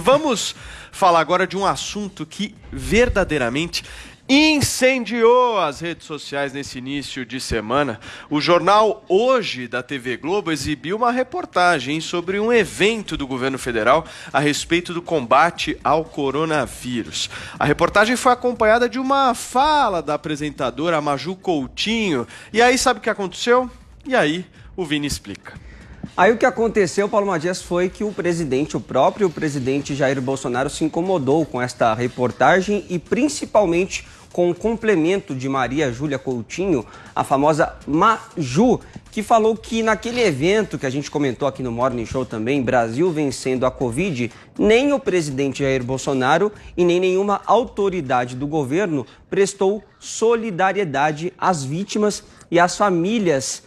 Vamos falar agora de um assunto que verdadeiramente incendiou as redes sociais nesse início de semana. O jornal Hoje da TV Globo exibiu uma reportagem sobre um evento do governo federal a respeito do combate ao coronavírus. A reportagem foi acompanhada de uma fala da apresentadora Maju Coutinho. E aí, sabe o que aconteceu? E aí, o Vini explica. Aí o que aconteceu, Paulo Matias, foi que o próprio presidente Jair Bolsonaro se incomodou com esta reportagem e principalmente com o complemento de Maria Júlia Coutinho, a famosa Maju, que falou que naquele evento que a gente comentou aqui no Morning Show também, Brasil vencendo a Covid, nem o presidente Jair Bolsonaro e nem nenhuma autoridade do governo prestou solidariedade às vítimas e às famílias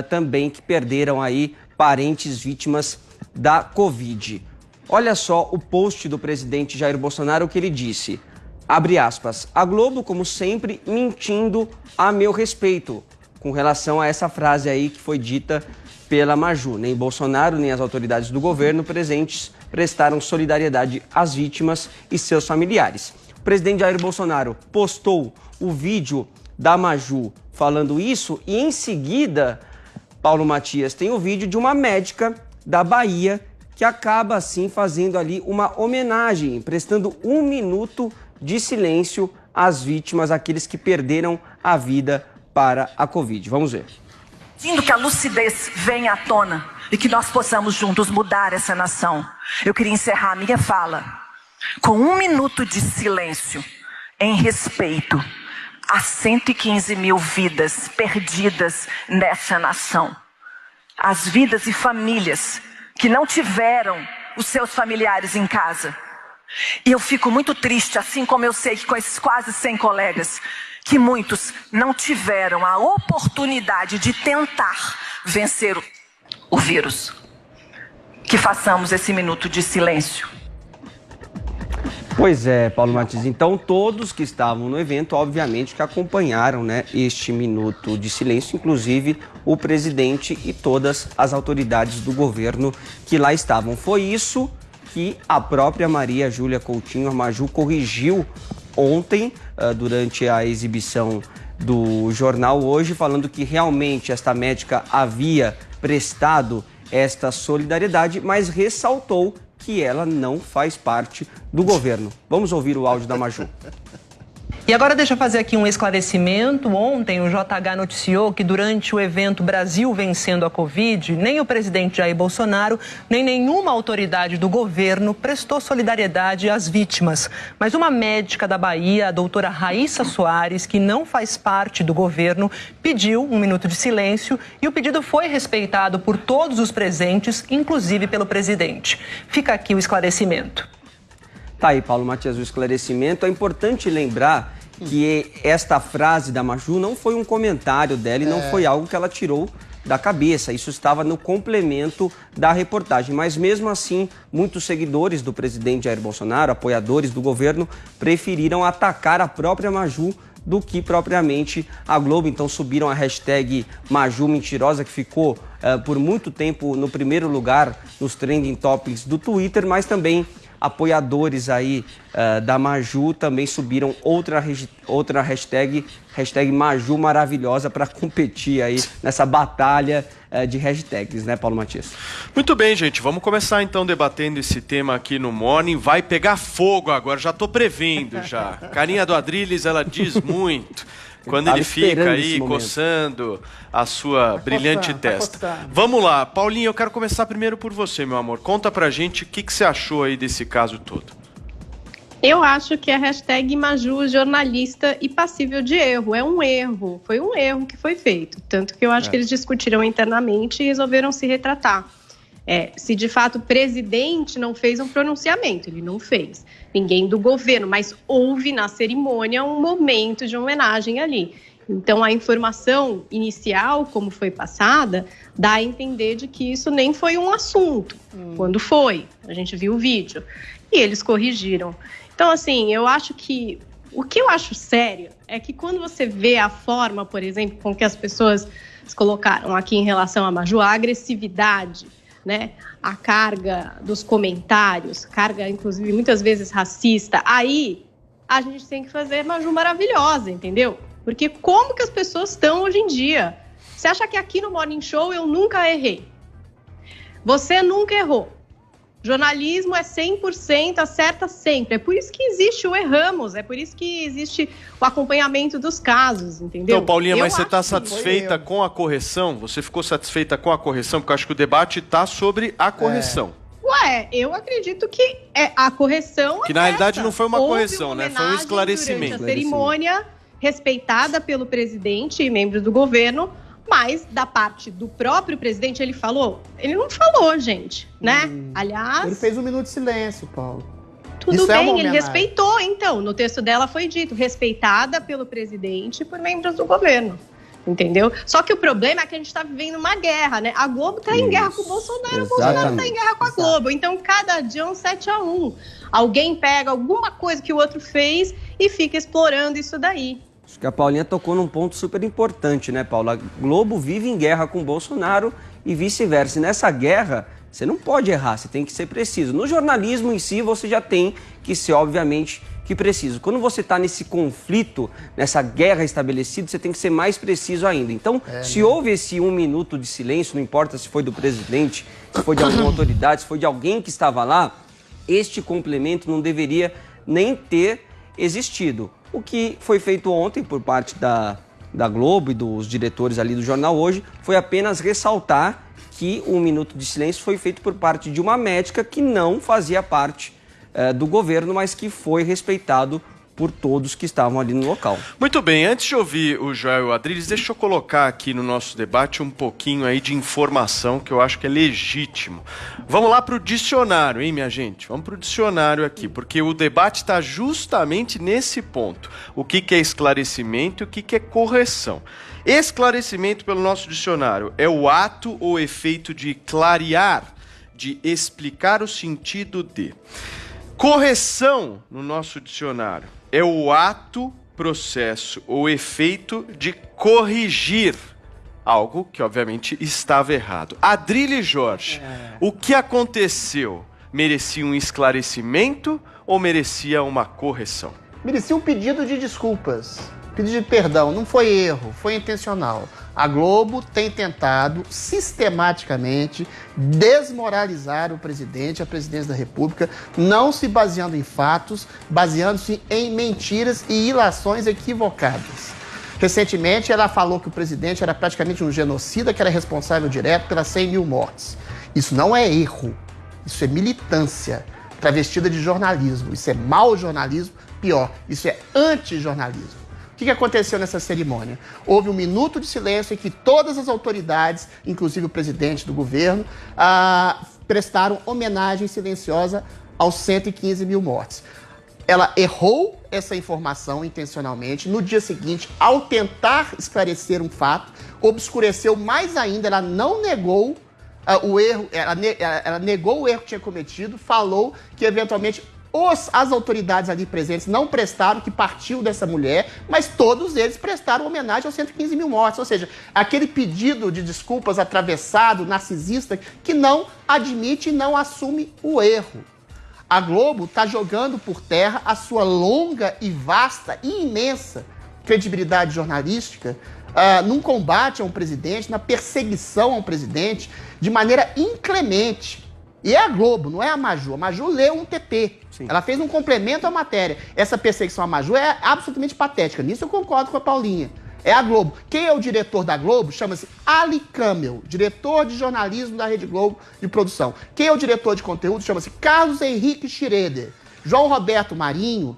também que perderam aí parentes vítimas da Covid. Olha só o post do presidente Jair Bolsonaro, o que ele disse. Abre aspas. A Globo, como sempre, mentindo a meu respeito. Com relação a essa frase aí que foi dita pela Maju. Nem Bolsonaro, nem as autoridades do governo presentes prestaram solidariedade às vítimas e seus familiares. O presidente Jair Bolsonaro postou o vídeo da Maju falando isso e em seguida, Paulo Matias, tem o vídeo de uma médica da Bahia que acaba, assim, fazendo ali uma homenagem, prestando 1 minuto de silêncio às vítimas, aqueles que perderam a vida para a Covid. Vamos ver. Pedindo que a lucidez venha à tona e que nós possamos juntos mudar essa nação. Eu queria encerrar a minha fala com 1 minuto de silêncio em respeito as 115 mil vidas perdidas nessa nação. As vidas e famílias que não tiveram os seus familiares em casa. E eu fico muito triste, assim como eu sei que com esses quase 100 colegas, que muitos não tiveram a oportunidade de tentar vencer o vírus. Que façamos esse minuto de silêncio. Pois é, Paulo Matias. Então, todos que estavam no evento, obviamente, que acompanharam, né, este minuto de silêncio, inclusive o presidente e todas as autoridades do governo que lá estavam. Foi isso que a própria Maria Júlia Coutinho, a Maju, corrigiu ontem, durante a exibição do jornal Hoje, falando que realmente esta médica havia prestado esta solidariedade, mas ressaltou que ela não faz parte do governo. Vamos ouvir o áudio da Maju. E agora deixa eu fazer aqui um esclarecimento. Ontem o JH noticiou que durante o evento Brasil vencendo a Covid, nem o presidente Jair Bolsonaro, nem nenhuma autoridade do governo prestou solidariedade às vítimas. Mas uma médica da Bahia, a doutora Raíssa Soares, que não faz parte do governo, pediu 1 minuto de silêncio e o pedido foi respeitado por todos os presentes, inclusive pelo presidente. Fica aqui o esclarecimento. Tá aí, Paulo Matias, o esclarecimento. É importante lembrar que esta frase da Maju não foi um comentário dela e não foi algo que ela tirou da cabeça. Isso estava no complemento da reportagem. Mas mesmo assim, muitos seguidores do presidente Jair Bolsonaro, apoiadores do governo, preferiram atacar a própria Maju do que propriamente a Globo. Então subiram a hashtag Maju Mentirosa, que ficou por muito tempo no primeiro lugar nos trending topics do Twitter, mas também apoiadores aí da Maju também subiram outra hashtag Maju Maravilhosa, para competir aí nessa batalha de hashtags, né, Paulo Matias? Muito bem, gente, vamos começar então debatendo esse tema aqui no Morning. Vai pegar fogo agora, já tô prevendo já. Carinha do Adrilles, ela diz muito. Quando ele fica aí coçando a sua brilhante testa. Vamos lá, Paulinho, eu quero começar primeiro por você, meu amor. Conta pra gente o que você achou aí desse caso todo. Eu acho que a hashtag Maju jornalista e passível de erro. É um erro, foi um erro que foi feito. Tanto que eu acho que eles discutiram internamente e resolveram se retratar. Se de fato o presidente não fez um pronunciamento, ele não fez. Ninguém do governo, mas houve na cerimônia um momento de homenagem ali. Então a informação inicial, como foi passada, dá a entender de que isso nem foi um assunto. Quando foi, a gente viu o vídeo. E eles corrigiram. Então assim, eu acho que... O que eu acho sério é que quando você vê a forma, por exemplo, com que as pessoas se colocaram aqui em relação a Maju, a agressividade, né, a carga dos comentários, carga, inclusive, muitas vezes racista, aí a gente tem que fazer Maju maravilhosa, entendeu? Porque como que as pessoas estão hoje em dia? Você acha que aqui no Morning Show eu nunca errei? Você nunca errou. Jornalismo é 100%, acerta sempre. É por isso que existe o Erramos, é por isso que existe o acompanhamento dos casos, entendeu? Então, Paulinha, mas você está satisfeita com a correção? Você ficou satisfeita com a correção? Porque eu acho que o debate está sobre a correção. Ué, eu acredito que a correção que na realidade não foi uma correção, uma né? Foi um esclarecimento. Durante a cerimônia, respeitada pelo presidente e membros do governo, mas da parte do próprio presidente, ele falou? Ele não falou, gente, né? Aliás... Ele fez um minuto de silêncio, Paulo. Tudo bem, ele respeitou, então. No texto dela foi dito, respeitada pelo presidente e por membros do governo. Entendeu? Só que o problema é que a gente está vivendo uma guerra, né? A Globo está em guerra com o Bolsonaro, o Bolsonaro está em guerra com a Globo. Então, cada dia é um 7-1. Alguém pega alguma coisa que o outro fez e fica explorando isso daí. Acho que a Paulinha tocou num ponto super importante, né, Paula? A Globo vive em guerra com o Bolsonaro e vice-versa. E nessa guerra, você não pode errar, você tem que ser preciso. No jornalismo em si, você já tem que ser, obviamente, que preciso. Quando você está nesse conflito, nessa guerra estabelecida, você tem que ser mais preciso ainda. Então, se houve esse 1 minuto de silêncio, não importa se foi do presidente, se foi de alguma autoridade, se foi de alguém que estava lá, este complemento não deveria nem ter existido. O que foi feito ontem por parte da Globo e dos diretores ali do Jornal Hoje foi apenas ressaltar que o 1 minuto de silêncio foi feito por parte de uma médica que não fazia parte do governo, mas que foi respeitado por todos que estavam ali no local. Muito bem, antes de ouvir o Joel Adriles, deixa eu colocar aqui no nosso debate um pouquinho aí de informação que eu acho que é legítimo. Vamos lá para o dicionário, hein, minha gente? Vamos para o dicionário aqui, porque o debate está justamente nesse ponto. O que é esclarecimento e o que é correção. Esclarecimento, pelo nosso dicionário, é o ato ou efeito de clarear, de explicar o sentido de. Correção, no nosso dicionário, é o ato, processo ou efeito de corrigir algo que, obviamente, estava errado. Adrilho Jorge, o que aconteceu? Merecia um esclarecimento ou merecia uma correção? Merecia um pedido de desculpas, pedido de perdão. Não foi erro, foi intencional. A Globo tem tentado sistematicamente desmoralizar o presidente, a presidência da República, não se baseando em fatos, baseando-se em mentiras e ilações equivocadas. Recentemente, ela falou que o presidente era praticamente um genocida, que era responsável direto pelas 100 mil mortes. Isso não é erro, isso é militância travestida de jornalismo. Isso é mau jornalismo, pior, isso é antijornalismo. O que aconteceu nessa cerimônia? Houve um minuto de silêncio em que todas as autoridades, inclusive o presidente do governo, prestaram homenagem silenciosa aos 115 mil mortes. Ela errou essa informação intencionalmente. No dia seguinte, ao tentar esclarecer um fato, obscureceu mais ainda. Ela não negou o erro, ela negou o erro que tinha cometido, falou que eventualmente as autoridades ali presentes não prestaram, que partiu dessa mulher, mas todos eles prestaram homenagem aos 115 mil mortes. Ou seja, aquele pedido de desculpas atravessado, narcisista, que não admite e não assume o erro. A Globo está jogando por terra a sua longa e vasta e imensa credibilidade jornalística num combate a um presidente, na perseguição a um presidente, de maneira inclemente. E é a Globo, não é a Maju. A Maju leu um TP. Sim. Ela fez um complemento à matéria. Essa perseguição à Maju é absolutamente patética. Nisso eu concordo com a Paulinha. É a Globo. Quem é o diretor da Globo? Chama-se Ali Camel, diretor de jornalismo da Rede Globo de produção. Quem é o diretor de conteúdo? Chama-se Carlos Henrique Schroeder. João Roberto Marinho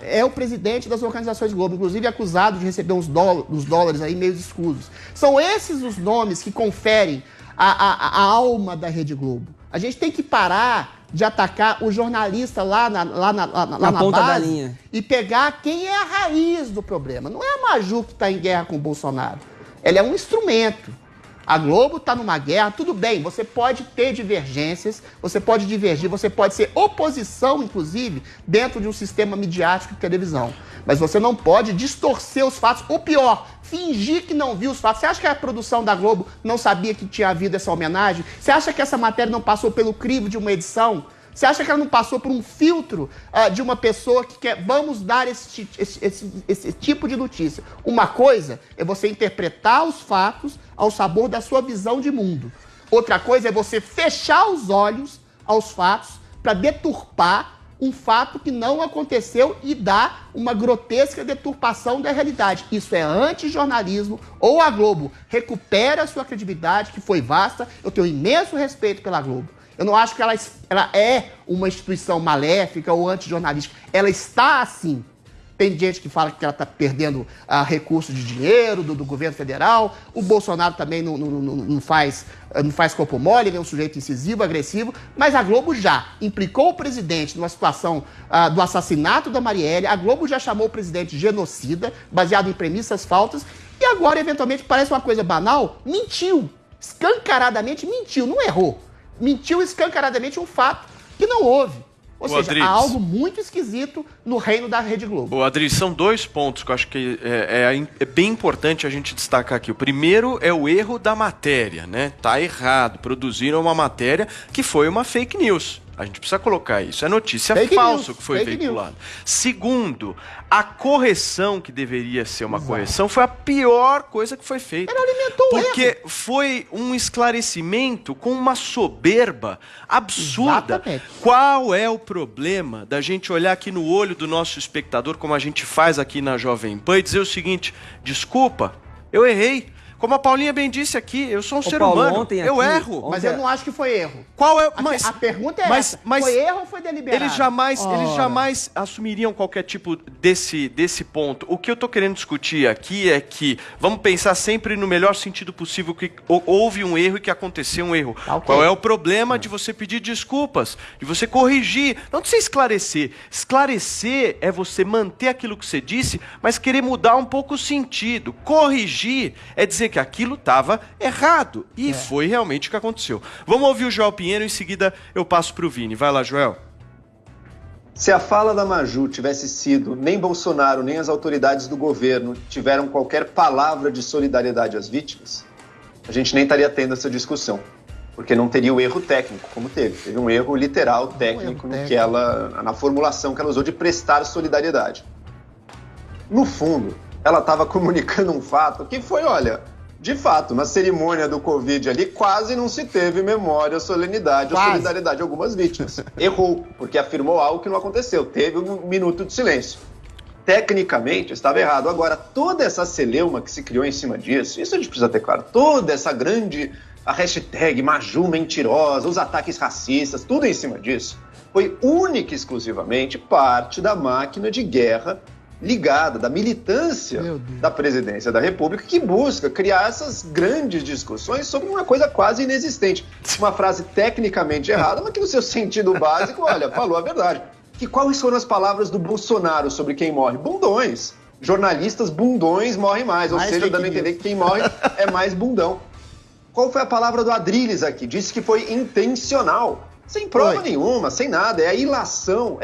é o presidente das organizações Globo, inclusive acusado de receber uns dólares aí meio escusos. São esses os nomes que conferem a alma da Rede Globo. A gente tem que parar de atacar o jornalista lá na ponta base da linha e pegar quem é a raiz do problema. Não é a Maju que está em guerra com o Bolsonaro. Ela é um instrumento. A Globo está numa guerra, tudo bem, você pode ter divergências, você pode divergir, você pode ser oposição, inclusive, dentro de um sistema midiático de televisão. Mas você não pode distorcer os fatos, ou pior, fingir que não viu os fatos. Você acha que a produção da Globo não sabia que tinha havido essa homenagem? Você acha que essa matéria não passou pelo crivo de uma edição? Você acha que ela não passou por um filtro de uma pessoa que quer, vamos dar esse tipo de notícia? Uma coisa é você interpretar os fatos ao sabor da sua visão de mundo. Outra coisa é você fechar os olhos aos fatos para deturpar um fato que não aconteceu e dar uma grotesca deturpação da realidade. Isso é antijornalismo. Ou a Globo recupera a sua credibilidade, que foi vasta. Eu tenho imenso respeito pela Globo. Eu não acho que ela é uma instituição maléfica ou antijornalística. Ela está assim. Tem gente que fala que ela está perdendo recursos de dinheiro do governo federal. O Bolsonaro também não faz corpo mole, ele é um sujeito incisivo, agressivo. Mas a Globo já implicou o presidente numa situação do assassinato da Marielle. A Globo já chamou o presidente de genocida, baseado em premissas falsas. E agora, eventualmente, parece uma coisa banal, mentiu. Escancaradamente mentiu, não errou. Mentiu escancaradamente um fato que não houve. Ou seja, há algo muito esquisito no reino da Rede Globo. Adri, são 2 pontos que eu acho que é bem importante a gente destacar aqui. O primeiro é o erro da matéria, né? Tá errado. Produziram uma matéria que foi uma fake news. A gente precisa colocar isso. É notícia falsa que foi veiculada. Segundo, a correção, que deveria ser uma correção, foi a pior coisa que foi feita. Ela alimentou porque erro. Foi um esclarecimento com uma soberba absurda. Exatamente. Qual é o problema da gente olhar aqui no olho do nosso espectador, como a gente faz aqui na Jovem Pan, e dizer o seguinte: desculpa, eu errei. Como a Paulinha bem disse aqui, eu sou um ser humano, eu erro. Mas eu não acho que foi erro. Qual é? A pergunta é essa, foi erro ou foi deliberado? Eles jamais assumiriam qualquer tipo desse ponto. O que eu tô querendo discutir aqui é que vamos pensar sempre no melhor sentido possível, que houve um erro e que aconteceu um erro. Okay. Qual é o problema de você pedir desculpas, de você corrigir, não de você esclarecer. Esclarecer é você manter aquilo que você disse, mas querer mudar um pouco o sentido. Corrigir é dizer que aquilo estava errado. E foi realmente o que aconteceu. Vamos ouvir o Joel Pinheiro, em seguida eu passo para o Vini. Vai lá, Joel. Se a fala da Maju tivesse sido nem Bolsonaro, nem as autoridades do governo tiveram qualquer palavra de solidariedade às vítimas, a gente nem estaria tendo essa discussão. Porque não teria o erro técnico, como teve. Teve um erro literal, técnico, na formulação que ela usou de prestar solidariedade. No fundo, ela estava comunicando um fato que foi, olha, de fato, na cerimônia do Covid ali, quase não se teve memória, solenidade ou solidariedade a algumas vítimas. Errou, porque afirmou algo que não aconteceu. Teve um minuto de silêncio. Tecnicamente, estava errado. Agora, toda essa celeuma que se criou em cima disso, isso a gente precisa ter claro, toda essa a hashtag Maju mentirosa, os ataques racistas, tudo em cima disso, foi única e exclusivamente parte da máquina de guerra ligada, da militância da presidência da República, que busca criar essas grandes discussões sobre uma coisa quase inexistente. Uma frase tecnicamente errada, mas que no seu sentido básico, olha, falou a verdade. Quais foram as palavras do Bolsonaro sobre quem morre? Bundões. Jornalistas bundões morrem mais, ou seja, dando a entender que quem morre é mais bundão. Qual foi a palavra do Adrilles aqui? Disse que foi intencional. Sem prova nenhuma, sem nada. É a ilação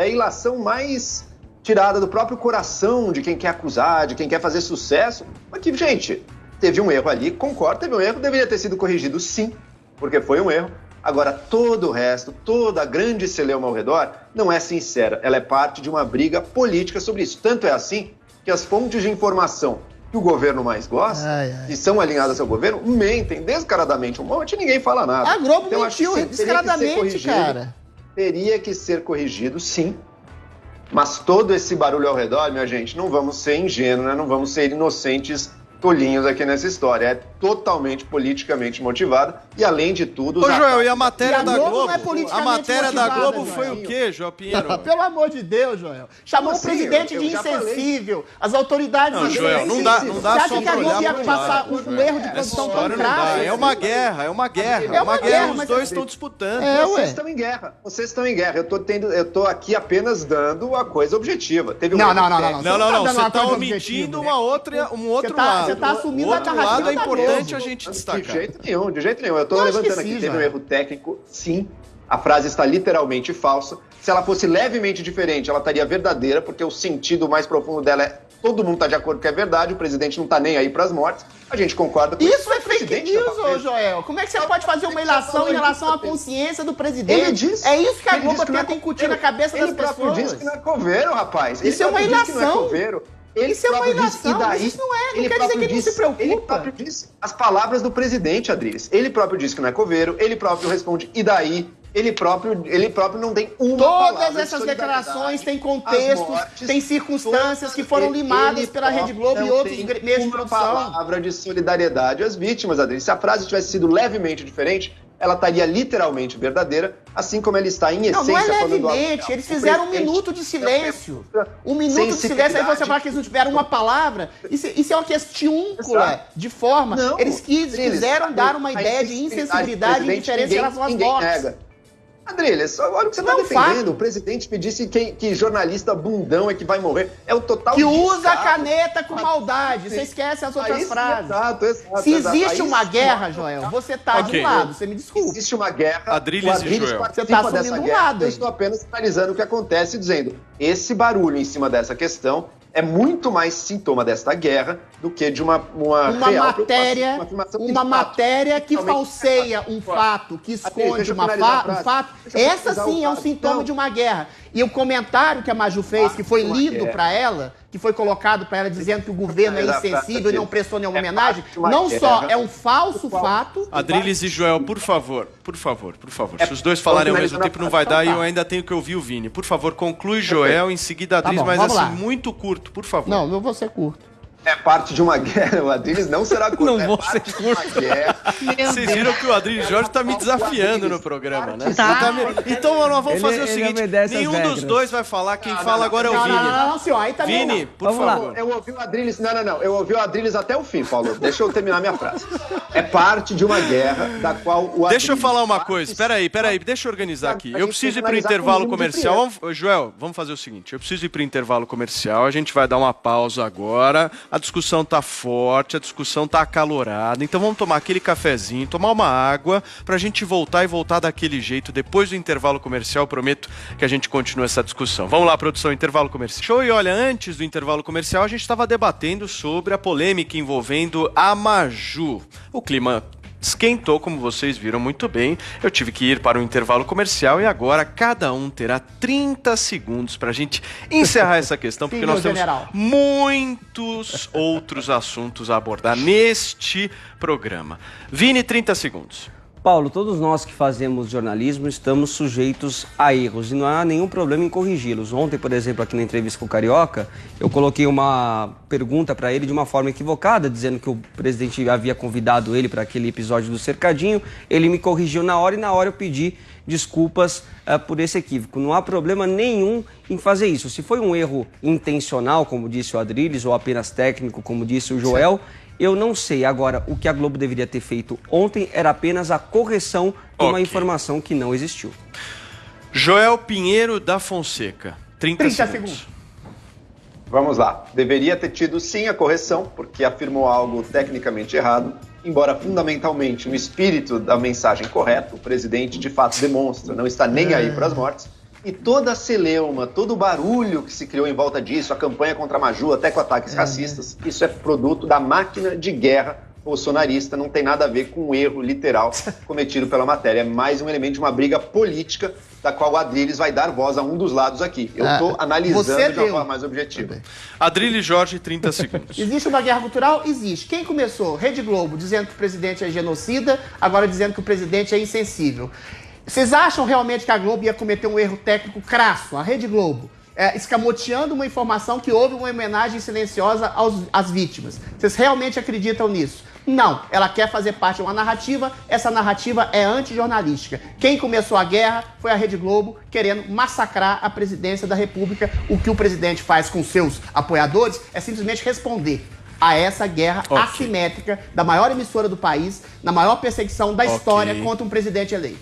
mais tirada do próprio coração de quem quer acusar, de quem quer fazer sucesso. Mas que, gente, teve um erro ali, concordo, teve um erro, deveria ter sido corrigido sim, porque foi um erro. Agora, todo o resto, toda a grande celeuma ao redor, não é sincera. Ela é parte de uma briga política sobre isso. Tanto é assim que as fontes de informação que o governo mais gosta, que são alinhadas ao governo, mentem descaradamente um monte e ninguém fala nada. A Globo mentiu descaradamente, cara. Teria que ser corrigido, sim. Mas todo esse barulho ao redor, minha gente, não vamos ser ingênuos, né? Não vamos ser inocentes tolinhos aqui nessa história. É totalmente politicamente motivada e, além de tudo... Ô, Joel, e a matéria da Globo? A matéria da Globo foi o quê, Joel Pinheiro? Pelo amor de Deus, Joel. Chamou o presidente de insensível. As autoridades... Não, Joel, não dá só pra olhar ia passar um erro de produção tão grave? É uma guerra. Os dois estão disputando. Vocês estão em guerra. Vocês estão em guerra. Eu tô aqui apenas dando a coisa objetiva. Não. Você tá omitindo um outro lado. Você tá assumindo a narrativa. O outro lado é importante a gente destacar. De jeito nenhum. Eu tô levantando aqui. Teve um erro técnico, sim. A frase está literalmente falsa. Se ela fosse levemente diferente, ela estaria verdadeira, porque o sentido mais profundo dela é todo mundo está de acordo que é verdade, o presidente não está nem aí para as mortes. A gente concorda com isso. Isso é fake news, ô Joel. Como é que você pode fazer uma ilação em relação à consciência do presidente? É isso que a Globo tenta incutir na cabeça das pessoas. Ele próprio disse que não é coveiro, rapaz. Isso é uma ilação. Isso é uma ilação, mas isso não é, não quer dizer que ele não se preocupa. Ele próprio disse as palavras do presidente, Adriles. Ele próprio disse que não é coveiro, ele próprio responde, e daí? Ele próprio não tem uma palavra. Todas essas declarações têm contextos, têm circunstâncias que foram limadas pela Rede Globo e outros meios de produção. Uma palavra de solidariedade às vítimas, Adriles. Se a frase tivesse sido levemente diferente, ela estaria literalmente verdadeira, assim como ela está em essência. Não é levemente, eles fizeram um minuto de silêncio. Um minuto de silêncio, aí você fala que eles não tiveram uma palavra. Isso é uma questiúncula de forma. Não, eles quiseram dar uma ideia de insensibilidade e indiferença em relação às mortes. Adriles, olha o que você está defendendo. O presidente me disse que jornalista bundão é que vai morrer. É o total que usa a caneta com maldade. Você esquece as outras frases. Exato. Se existe uma guerra, Joel, você está de um lado. Você me desculpa. Existe uma guerra. Adriles e Joel. Você está assumindo um lado. Eu estou apenas analisando o que acontece e dizendo, esse barulho em cima dessa questão é muito mais sintoma desta guerra do que de uma matéria que falseia um fato, que esconde um fato. Essa sim é um sintoma de uma guerra. E o comentário que a Maju fez, que foi lido para ela, que foi colocado para ela dizendo que o governo é insensível e não prestou nenhuma homenagem, não só é um falso fato... Adriles e Joel, por favor. Se os dois falarem ao mesmo tempo não vai dar e eu ainda tenho que ouvir o Vini. Por favor, conclui Joel, em seguida Adriles, mas assim, muito curto, por favor. Não vou ser curto. É parte de uma guerra, o Adriles não será curto. Não vou ser curto. Vocês viram que o Adriles Jorge está me desafiando no programa, né? Então nós vamos fazer o seguinte, nenhum dos dois vai falar, quem fala agora é o Vini. Não, senhor, aí tá Vini, por favor. Eu ouvi o Adriles, eu ouvi o Adriles até o fim, Paulo. Deixa eu terminar minha frase. É parte de uma guerra da qual o Adriles... Deixa eu falar uma coisa, peraí, deixa eu organizar aqui. Eu preciso ir para o intervalo comercial. Joel, vamos fazer o seguinte, eu preciso ir para o intervalo comercial, a gente vai dar uma pausa agora. A discussão tá forte, a discussão tá acalorada, então vamos tomar aquele cafezinho, tomar uma água pra gente voltar daquele jeito. Depois do intervalo comercial, prometo que a gente continua essa discussão. Vamos lá, produção, intervalo comercial. Show, e olha, antes do intervalo comercial, a gente estava debatendo sobre a polêmica envolvendo a Maju. O clima esquentou, como vocês viram muito bem. Eu tive que ir para o intervalo comercial e agora cada um terá 30 segundos para a gente encerrar essa questão, porque nós temos muitos outros assuntos a abordar neste programa. Vini, 30 segundos. Paulo, todos nós que fazemos jornalismo estamos sujeitos a erros e não há nenhum problema em corrigi-los. Ontem, por exemplo, aqui na entrevista com o Carioca, eu coloquei uma pergunta para ele de uma forma equivocada, dizendo que o presidente havia convidado ele para aquele episódio do Cercadinho. Ele me corrigiu na hora e na hora eu pedi desculpas por esse equívoco. Não há problema nenhum em fazer isso. Se foi um erro intencional, como disse o Adriles, ou apenas técnico, como disse o Joel, eu não sei. Agora, o que a Globo deveria ter feito ontem era apenas a correção de uma informação que não existiu. Joel Pinheiro da Fonseca, 30 segundos. Vamos lá. Deveria ter tido sim a correção, porque afirmou algo tecnicamente errado, embora fundamentalmente no espírito da mensagem correta. O presidente de fato demonstra, não está nem aí para as mortes. E toda a celeuma, todo o barulho que se criou em volta disso, a campanha contra a Maju, até com ataques racistas, isso é produto da máquina de guerra bolsonarista, não tem nada a ver com um erro literal cometido pela matéria. É mais um elemento de uma briga política da qual o Adriles vai dar voz a um dos lados aqui. Eu estou analisando de uma forma mais objetiva. Adriles Jorge, 30 segundos. Existe uma guerra cultural? Existe. Quem começou? Rede Globo, dizendo que o presidente é genocida, agora dizendo que o presidente é insensível. Vocês acham realmente que a Globo ia cometer um erro técnico crasso? A Rede Globo, escamoteando uma informação que houve uma homenagem silenciosa às vítimas. Vocês realmente acreditam nisso? Não, ela quer fazer parte de uma narrativa, essa narrativa é antijornalística. Quem começou a guerra foi a Rede Globo, querendo massacrar a presidência da República. O que o presidente faz com seus apoiadores é simplesmente responder a essa guerra assimétrica da maior emissora do país, na maior perseguição da história contra um presidente eleito.